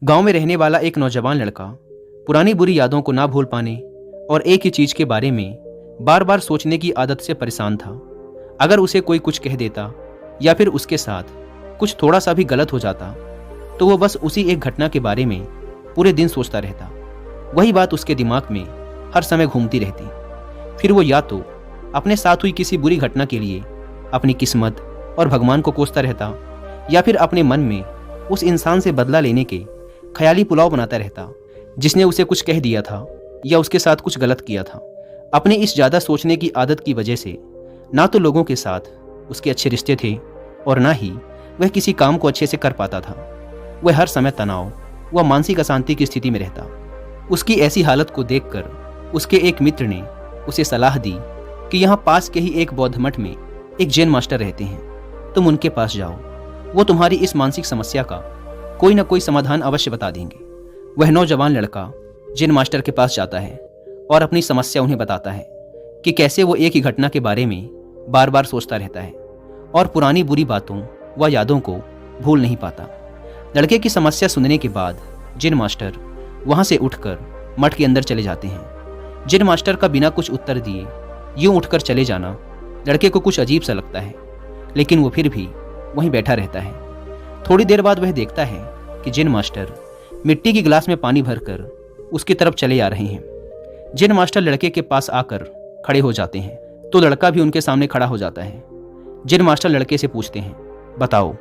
गांव में रहने वाला एक नौजवान लड़का पुरानी बुरी यादों को ना भूल पाने और एक ही चीज के बारे में बार बार सोचने की आदत से परेशान था। अगर उसे कोई कुछ कह देता या फिर उसके साथ कुछ थोड़ा सा भी गलत हो जाता तो वो बस उसी एक घटना के बारे में पूरे दिन सोचता रहता। वही बात उसके दिमाग में हर समय घूमती रहती। फिर वो या तो अपने साथ हुई किसी बुरी घटना के लिए अपनी किस्मत और भगवान को कोसता रहता या फिर अपने मन में उस इंसान से बदला लेने के ख्याली पुलाव बनाता रहता जिसने उसे कुछ कह दिया था या उसके साथ कुछ गलत किया था। अपनी इस ज़्यादा सोचने की आदत की वजह से ना तो लोगों के साथ उसके अच्छे रिश्ते थे और ना ही वह किसी काम को अच्छे से कर पाता था। वह हर समय तनाव व मानसिक अशांति की स्थिति में रहता। उसकी ऐसी हालत को देखकर उसके एक मित्र ने उसे सलाह दी कि यहाँ पास के ही एक बौद्ध मठ में एक जैन मास्टर रहते हैं, तुम उनके पास जाओ, वो तुम्हारी इस मानसिक समस्या का कोई ना कोई समाधान अवश्य बता देंगे। वह नौजवान लड़का जैन मास्टर के पास जाता है और अपनी समस्या उन्हें बताता है कि कैसे वो एक ही घटना के बारे में बार बार सोचता रहता है और पुरानी बुरी बातों व यादों को भूल नहीं पाता। लड़के की समस्या सुनने के बाद जैन मास्टर वहां से उठकर मठ के अंदर चले जाते हैं। जैन मास्टर का बिना कुछ उत्तर दिए यूं उठकर चले जाना लड़के को कुछ अजीब सा लगता है, लेकिन वो फिर भी वहीं बैठा रहता है। थोड़ी देर बाद वह देखता है कि जैन मास्टर मिट्टी की गिलास में पानी भरकर उसकी तरफ चले आ रहे हैं। जैन मास्टर लड़के के पास आकर खड़े हो जाते हैं तो लड़का भी उनके सामने खड़ा हो जाता है। जैन मास्टर लड़के से पूछते हैं, बताओ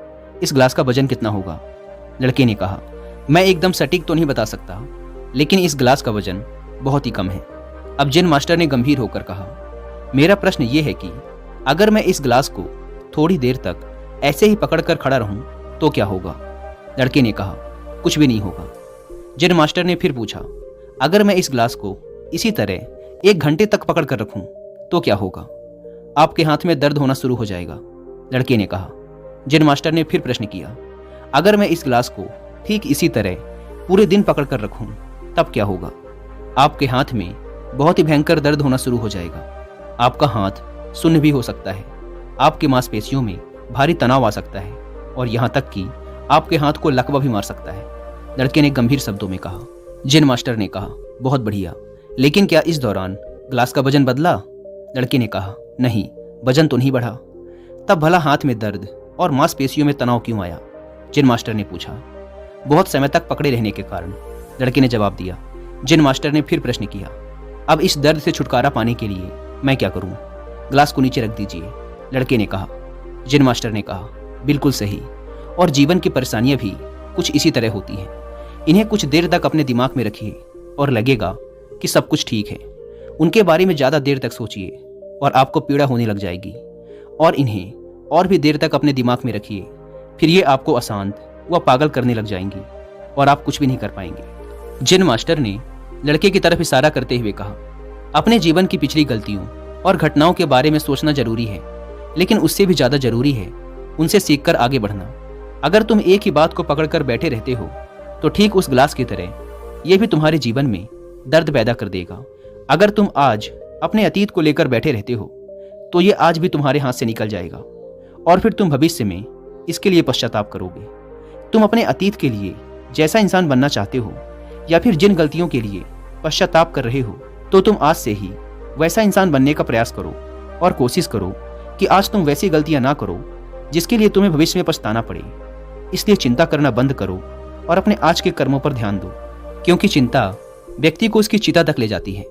इस गिलास का वजन कितना होगा? लड़के ने कहा, मैं एकदम सटीक तो नहीं बता सकता, लेकिन इस गिलास का वजन बहुत ही कम है। अब जैन मास्टर ने गंभीर होकर कहा, मेरा प्रश्न ये है कि अगर मैं इस गिलास को थोड़ी देर तक ऐसे ही पकड़कर खड़ा रहूं तो क्या होगा? लड़के ने कहा, कुछ भी नहीं होगा। जैन मास्टर ने फिर पूछा, अगर मैं इस गिलास को इसी तरह 1 घंटे तक पकड़ कर रखूं तो क्या होगा? आपके हाथ में दर्द होना शुरू हो जाएगा। लड़के ने कहा। जैन मास्टर ने फिर प्रश्न किया, अगर मैं इस गिलास को ठीक इसी तरह पूरे दिन पकड़ कर रखूं तब क्या होगा? आपके हाथ में बहुत ही भयंकर दर्द होना शुरू हो जाएगा। आपका हाथ सुन्न भी हो सकता है, आपकी मांसपेशियों में भारी तनाव आ सकता है और यहाँ तक कि आपके हाथ को लकवा भी मार सकता है। लड़के ने गंभीर शब्दों में कहा। जैन मास्टर ने कहा, बहुत बढ़िया, लेकिन क्या इस दौरान ग्लास का वजन बदला? लड़के ने कहा, नहीं, वजन तो नहीं बढ़ा। तब भला हाथ में दर्द और मांसपेशियों में तनाव क्यों आया? जैन मास्टर ने पूछा। बहुत समय तक पकड़े रहने के कारण, लड़के ने जवाब दिया। जैन मास्टर ने फिर प्रश्न किया, अब इस दर्द से छुटकारा पाने के लिए मैं क्या करूं? ग्लास को नीचे रख दीजिए। लड़के ने कहा। जैन मास्टर ने कहा, बिल्कुल सही, और जीवन की परेशानियां भी कुछ इसी तरह होती हैं। इन्हें कुछ देर तक अपने दिमाग में रखिए और लगेगा कि सब कुछ ठीक है। उनके बारे में ज़्यादा देर तक सोचिए और आपको पीड़ा होने लग जाएगी, और इन्हें और भी देर तक अपने दिमाग में रखिए, फिर ये आपको अशांत व पागल करने लग जाएंगी और आप कुछ भी नहीं कर पाएंगे। जैन मास्टर ने लड़के की तरफ इशारा करते हुए कहा, अपने जीवन की पिछली गलतियों और घटनाओं के बारे में सोचना जरूरी है, लेकिन उससे भी ज़्यादा जरूरी है उनसे सीखकर आगे बढ़ना। अगर तुम एक ही बात को पकड़कर बैठे रहते हो तो ठीक उस ग्लास की तरह यह भी तुम्हारे जीवन में दर्द पैदा कर देगा। अगर तुम आज अपने अतीत को लेकर बैठे रहते हो तो ये आज भी तुम्हारे हाथ से निकल जाएगा और फिर तुम भविष्य में इसके लिए पश्चाताप करोगे। तुम अपने अतीत के लिए जैसा इंसान बनना चाहते हो या फिर जिन गलतियों के लिए पश्चाताप कर रहे हो, तो तुम आज से ही वैसा इंसान बनने का प्रयास करो और कोशिश करो कि आज तुम वैसी गलतियां ना करो जिसके लिए तुम्हें भविष्य में पछताना पड़े। इसलिए चिंता करना बंद करो और अपने आज के कर्मों पर ध्यान दो, क्योंकि चिंता व्यक्ति को उसकी चिता तक ले जाती है।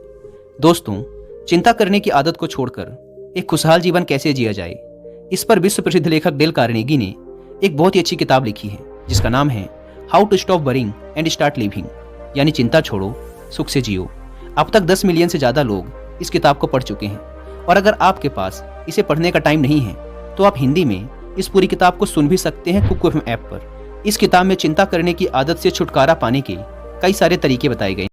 दोस्तों, चिंता करने की आदत को छोड़कर एक खुशहाल जीवन कैसे जिया जाए, इस पर विश्व प्रसिद्ध लेखक डेल कार्नेगी ने एक बहुत ही अच्छी किताब लिखी है जिसका नाम है how to stop worrying and start living, यानी चिंता छोड़ो, सुख से जियो। अब तक 10 मिलियन से ज़्यादा लोग इस किताब को पढ़ चुके हैं, और अगर आपके पास इसे पढ़ने का टाइम नहीं है तो आप हिंदी में इस पूरी किताब को सुन भी सकते हैं कुक एफएम ऐप पर। इस किताब में चिंता करने की आदत से छुटकारा पाने के कई सारे तरीके बताए गए।